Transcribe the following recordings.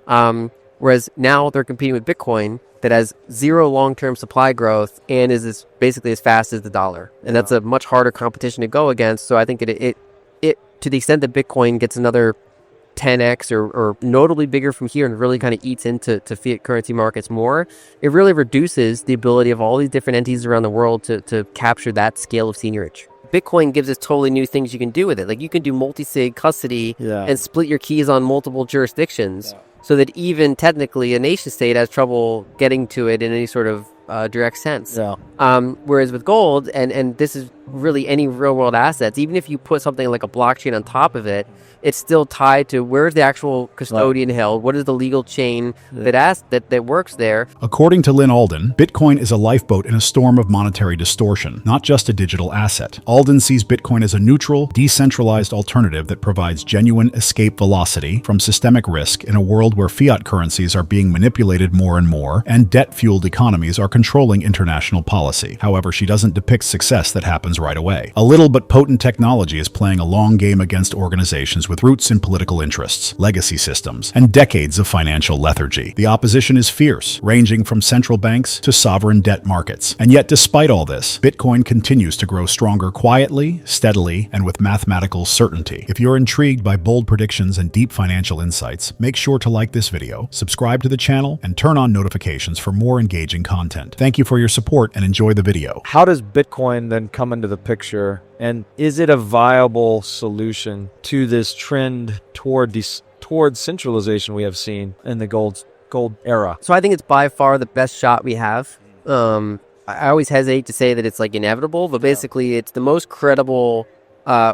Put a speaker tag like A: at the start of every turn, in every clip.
A: Whereas now they're competing with Bitcoin that has zero long-term supply growth and is basically as fast as the dollar. And that's a much harder competition to go against. So I think that it to the extent that Bitcoin gets another 10x or notably bigger from here and really kind of eats into fiat currency markets more, it really reduces the ability of all these different entities around the world to capture that scale of seigniorage. Bitcoin gives us totally new things you can do with it. Like you can do multi-sig custody and split your keys on multiple jurisdictions so that even technically a nation state has trouble getting to it in any sort of direct sense. Whereas with gold, and this is really any real world assets, even if you put something like a blockchain on top of it, it's still tied to where's the actual custodian held, what is the legal chain that works there.
B: According to Lyn Alden, Bitcoin is a lifeboat in a storm of monetary distortion, not just a digital asset. Alden sees Bitcoin as a neutral, decentralized alternative that provides genuine escape velocity from systemic risk in a world where fiat currencies are being manipulated more and more, and debt-fueled economies are controlling international policy. However, she doesn't depict success that happens right away. A little but potent technology is playing a long game against organizations with roots in political interests, legacy systems, and decades of financial lethargy. The opposition is fierce, ranging from central banks to sovereign debt markets. And yet, despite all this, Bitcoin continues to grow stronger quietly, steadily, and with mathematical certainty. If you're intrigued by bold predictions and deep financial insights, make sure to like this video, subscribe to the channel, and turn on notifications for more engaging content. Thank you for your support and enjoy the video.
C: How does Bitcoin then come into the picture? And is it a viable solution to this trend toward centralization we have seen in the gold era?
A: So I think it's by far the best shot we have. I always hesitate to say that it's like inevitable, but basically it's the most credible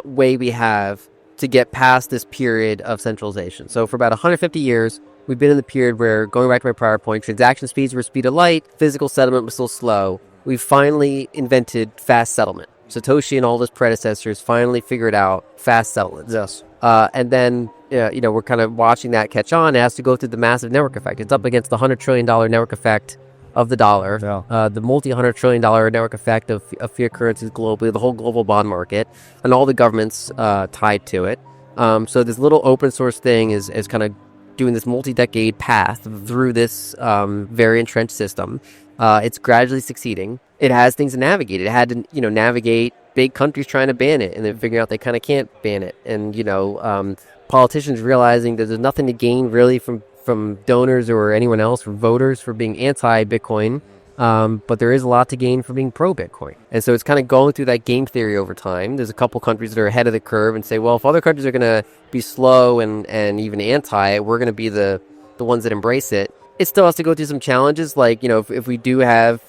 A: way we have to get past this period of centralization. So for about 150 years, we've been in the period where, going back to my prior point, transaction speeds were speed of light, physical settlement was still slow. We finally invented fast settlement. Satoshi and all his predecessors finally figured out fast settlements.
C: Yes.
A: And then, we're kind of watching that catch on. It has to go through the massive network effect. It's up against the $100 trillion network effect of the dollar, the multi-$100 trillion network effect of fiat currencies globally, the whole global bond market, and all the governments tied to it. So this little open source thing is kind of doing this multi-decade path through this very entrenched system. It's gradually succeeding. It has things to navigate. It had to, navigate big countries trying to ban it and then figuring out they kind of can't ban it. And, politicians realizing that there's nothing to gain really from donors or anyone else, from voters, for being anti-Bitcoin. But there is a lot to gain from being pro-Bitcoin. And so it's kind of going through that game theory over time. There's a couple countries that are ahead of the curve and say, well, if other countries are going to be slow and even anti it, we're going to be the ones that embrace it. It still has to go through some challenges, like, if we do have,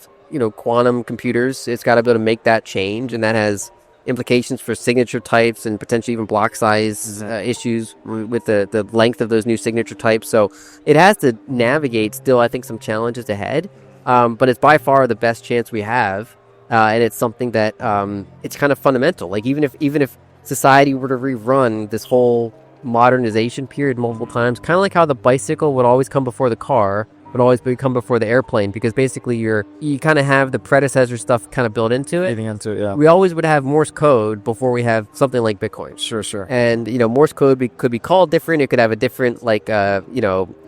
A: quantum computers, it's got to be able to make that change, and that has implications for signature types and potentially even block size issues with the length of those new signature types. So it has to navigate still, I think, some challenges ahead, but it's by far the best chance we have, and it's something that it's kind of fundamental. Like even if society were to rerun this whole modernization period multiple times, kind of like how the bicycle would always come before the car, would always come before the airplane, because basically you kind of have the predecessor stuff kind of built into it. We always would have Morse code before we have something like Bitcoin.
C: Sure.
A: And Morse code could be called different. It could have a different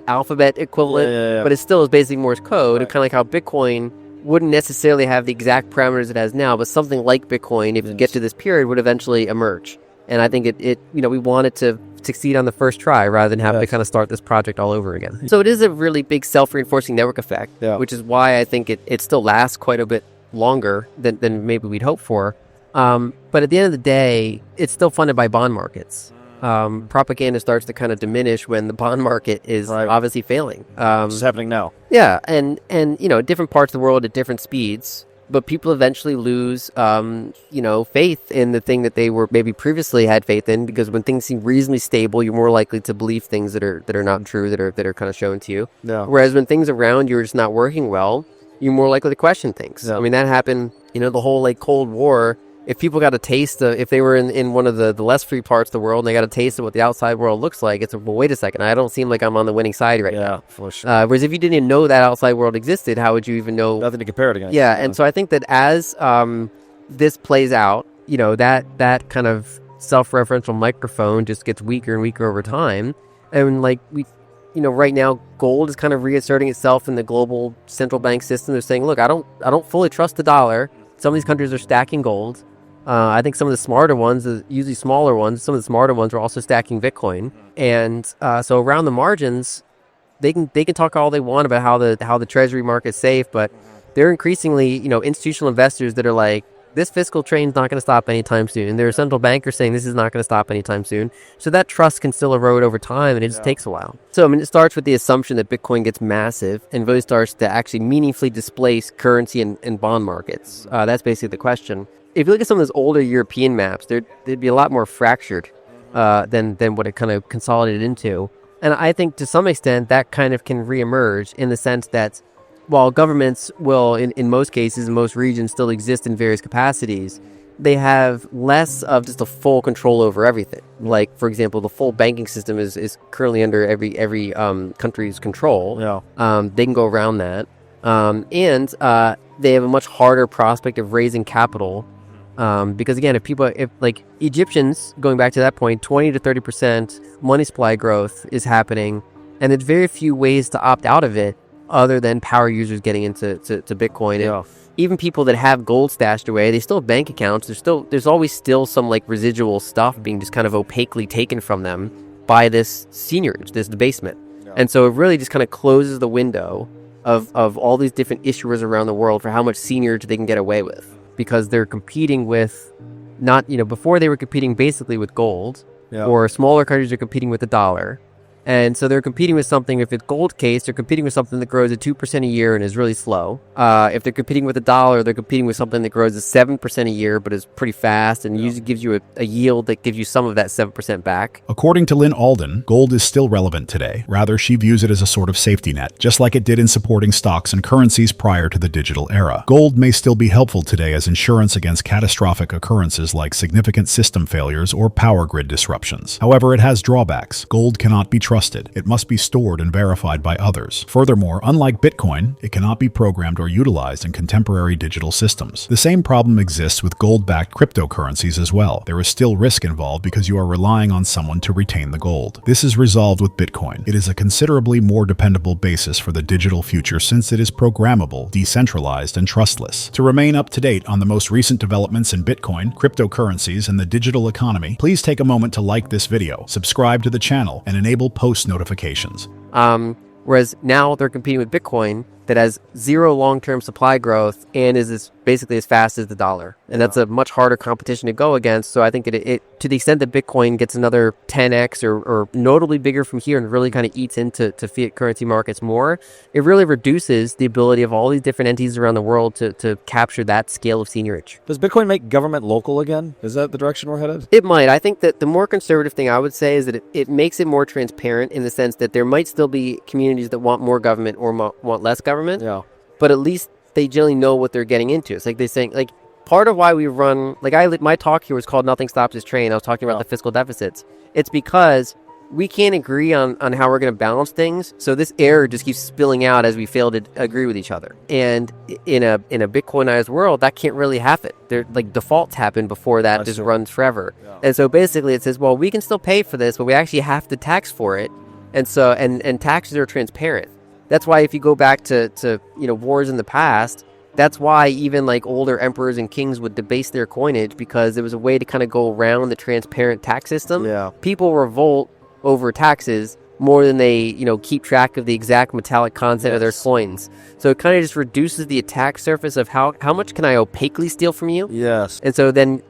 A: alphabet equivalent, but it still is basically Morse code. Right. Kind of like how Bitcoin wouldn't necessarily have the exact parameters it has now, but something like Bitcoin, if you get to this period, would eventually emerge. And I think we want it to succeed on the first try rather than have to kind of start this project all over again. So it is a really big self-reinforcing network effect, which is why I think it still lasts quite a bit longer than maybe we'd hope for. But at the end of the day, it's still funded by bond markets. Propaganda starts to kind of diminish when the bond market is obviously failing.
C: This is happening now.
A: Yeah, and different parts of the world at different speeds. But people eventually lose, faith in the thing that they were maybe previously had faith in, because when things seem reasonably stable, you're more likely to believe things that are not true, that are kind of shown to you. Yeah. Whereas when things around you are just not working well, you're more likely to question things. Yeah. I mean, that happened, the whole Cold War. If people got a taste of, if they were in one of the less free parts of the world and they got a taste of what the outside world looks like, it's well, wait a second, I don't seem like I'm on the winning side right now. For sure. Whereas if you didn't even know that outside world existed, how would you even know?
C: Nothing to compare it against.
A: Yeah, and so I think that as this plays out, that kind of self-referential microphone just gets weaker and weaker over time. And right now gold is kind of reasserting itself in the global central bank system. They're saying, look, I don't fully trust the dollar. Some of these countries are stacking gold. I think some of the smarter ones, usually smaller ones, some of the smarter ones are also stacking Bitcoin. And so around the margins, they can talk all they want about how the treasury market's safe, but they're increasingly, institutional investors that are like, this fiscal train's not going to stop anytime soon. And there are central bankers saying this is not going to stop anytime soon. So that trust can still erode over time, and it just takes a while. So, it starts with the assumption that Bitcoin gets massive and really starts to actually meaningfully displace currency and bond markets. That's basically the question. If you look at some of those older European maps, they'd be a lot more fractured than what it kind of consolidated into. And I think to some extent that kind of can reemerge in the sense that while governments will, in most cases, in most regions, still exist in various capacities, they have less of just a full control over everything. Like, for example, the full banking system is currently under every country's control. They can go around that. And they have a much harder prospect of raising capital. Because again, if like Egyptians, going back to that point, 20 to 30% money supply growth is happening, and there's very few ways to opt out of it other than power users getting into Bitcoin. And even people that have gold stashed away, they still have bank accounts. There's always still some like residual stuff being just kind of opaquely taken from them by this seigniorage, this debasement. And so it really just kind of closes the window of all these different issuers around the world for how much seigniorage they can get away with, because they're competing with before they were competing basically with gold, or smaller countries are competing with the dollar. And so they're competing with something. If it's gold case, they're competing with something that grows at 2% a year and is really slow. If they're competing with the dollar, they're competing with something that grows at 7% a year but is pretty fast and usually gives you a yield that gives you some of that 7% back.
B: According to Lyn Alden, gold is still relevant today. Rather, she views it as a sort of safety net, just like it did in supporting stocks and currencies prior to the digital era. Gold may still be helpful today as insurance against catastrophic occurrences like significant system failures or power grid disruptions. However, it has drawbacks. Gold cannot be trusted. It must be stored and verified by others. Furthermore, unlike Bitcoin, it cannot be programmed or utilized in contemporary digital systems. The same problem exists with gold-backed cryptocurrencies as well. There is still risk involved because you are relying on someone to retain the gold. This is resolved with Bitcoin. It is a considerably more dependable basis for the digital future since it is programmable, decentralized, and trustless. To remain up to date on the most recent developments in Bitcoin, cryptocurrencies, and the digital economy, please take a moment to like this video, subscribe to the channel, and enable post notifications.
A: Whereas now they're competing with Bitcoin that has zero long-term supply growth and is basically as fast as the dollar. And that's a much harder competition to go against. So I think it to the extent that Bitcoin gets another 10x or notably bigger from here and really kind of eats into fiat currency markets more, it really reduces the ability of all these different entities around the world to capture that scale of seigniorage.
C: Does Bitcoin make government local again? Is that the direction we're headed?
A: It might. I think that the more conservative thing I would say is that it makes it more transparent in the sense that there might still be communities that want more government or want less government. But at least they generally know what they're getting into. It's like they're saying, like, part of why we run, like my talk here was called Nothing Stops This Train. I was talking about the fiscal deficits. It's because we can't agree on how we're going to balance things. So this error just keeps spilling out as we fail to agree with each other. And in a Bitcoinized world, that can't really happen. There, like, defaults happen before that just runs forever. And so basically it says, well, we can still pay for this, but we actually have to tax for it. And so, and taxes are transparent. That's why if you go back to wars in the past, that's why even like older emperors and kings would debase their coinage, because it was a way to kind of go around the transparent tax system. People revolt over taxes more than they keep track of the exact metallic content of their coins. So it kind of just reduces the attack surface of how much can I opaquely steal from you. And so then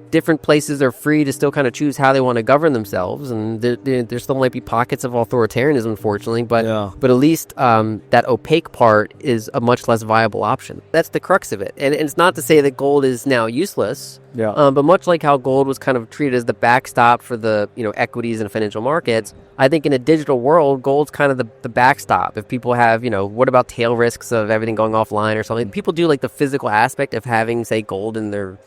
A: different places are free to still kind of choose how they want to govern themselves, and there still might be pockets of authoritarianism, unfortunately, but at least that opaque part is a much less viable option. That's the crux of it. And it's not to say that gold is now useless, but much like how gold was kind of treated as the backstop for the equities and financial markets, I think in a digital world, gold's kind of the backstop. If people have, what about tail risks of everything going offline or something? People do like the physical aspect of having, say, gold in their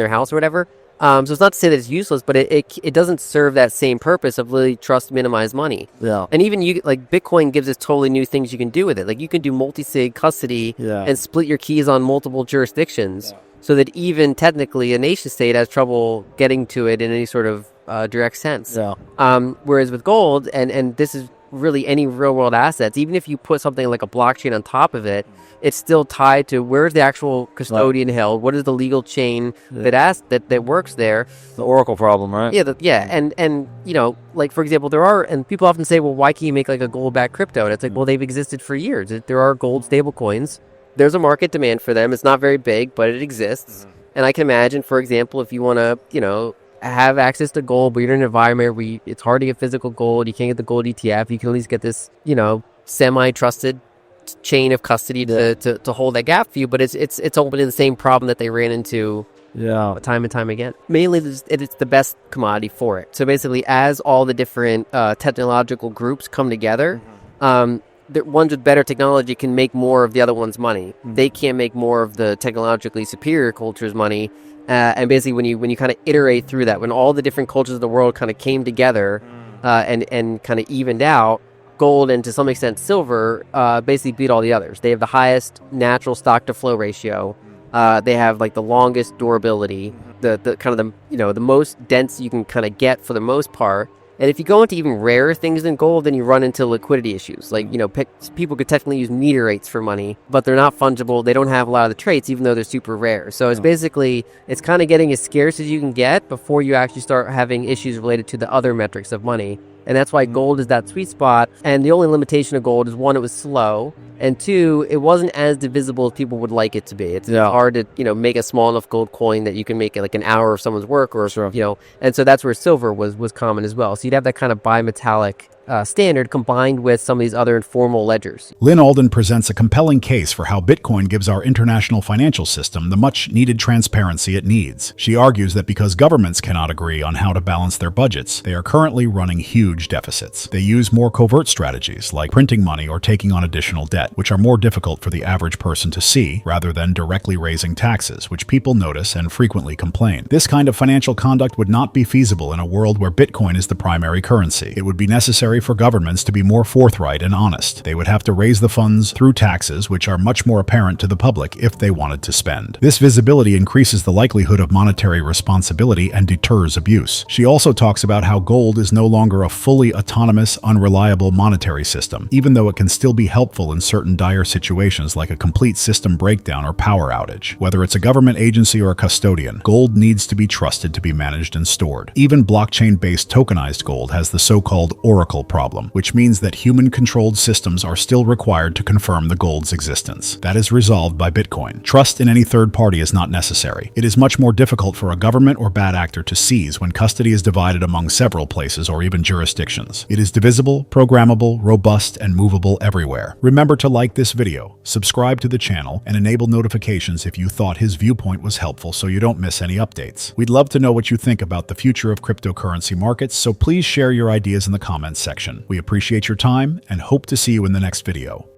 A: house or whatever. So it's not to say that it's useless, but it doesn't serve that same purpose of really trust minimize money. And even Bitcoin gives us totally new things you can do with it. Like you can do multi-sig custody and split your keys on multiple jurisdictions, so that even technically a nation state has trouble getting to it in any sort of direct sense. Whereas with gold, and this is really any real world assets. Even if you put something like a blockchain on top of it, it's still tied to where's the actual custodian held, what is the legal chain that works there.
C: The Oracle problem, right?
A: Yeah, and you know, like for example, and people often say, well, why can't you make like a gold-backed crypto? And it's like, well, they've existed for years. There are gold stable coins. There's a market demand for them. It's not very big, but it exists. And I can imagine, for example, if you want to, you know, have access to gold, but you're in an environment where it's hard to get physical gold, you can't get the gold ETF, you can at least get this, you know, semi-trusted chain of custody to hold that gap for you. But it's ultimately the same problem that they ran into time and time again. Mainly it's the best commodity for it. So basically, as all the different technological groups come together, the ones with better technology can make more of the other one's money. They can't make more of the technologically superior culture's money. And basically, when you kind of iterate through that, when all the different cultures of the world kind of came together and kind of evened out, gold and to some extent silver basically beat all the others. They have the highest natural stock to flow ratio. They have like the longest durability, the kind of the most dense you can kind of get for the most part. And if you go into even rarer things than gold, then you run into liquidity issues. Like, you know, people could technically use meteorites for money, but they're not fungible. They don't have a lot of the traits, even though they're super rare. So it's basically, it's kind of getting as scarce as you can get before you actually start having issues related to the other metrics of money. And that's why gold is that sweet spot. And the only limitation of gold is, one, it was slow. And two, it wasn't as divisible as people would like it to be. It's hard to, you know, make a small enough gold coin that you can make it like an hour of someone's work or, you know, and so that's where silver was common as well. So you'd have that kind of bimetallic standard combined with some of these other informal ledgers.
B: Lyn Alden presents a compelling case for how Bitcoin gives our international financial system the much-needed transparency it needs. She argues that because governments cannot agree on how to balance their budgets, they are currently running huge deficits. They use more covert strategies, like printing money or taking on additional debt, which are more difficult for the average person to see, rather than directly raising taxes, which people notice and frequently complain. This kind of financial conduct would not be feasible in a world where Bitcoin is the primary currency. It would be necessary for governments to be more forthright and honest. They would have to raise the funds through taxes, which are much more apparent to the public if they wanted to spend. This visibility increases the likelihood of monetary responsibility and deters abuse. She also talks about how gold is no longer a fully autonomous, unreliable monetary system, even though it can still be helpful in certain dire situations like a complete system breakdown or power outage. Whether it's a government agency or a custodian, gold needs to be trusted to be managed and stored. Even blockchain-based tokenized gold has the so-called Oracle problem, which means that human-controlled systems are still required to confirm the gold's existence. That is resolved by Bitcoin. Trust in any third party is not necessary. It is much more difficult for a government or bad actor to seize when custody is divided among several places or even jurisdictions. It is divisible, programmable, robust, and movable everywhere. Remember to like this video, subscribe to the channel, and enable notifications if you thought his viewpoint was helpful so you don't miss any updates. We'd love to know what you think about the future of cryptocurrency markets, so please share your ideas in the comments section. We appreciate your time and hope to see you in the next video.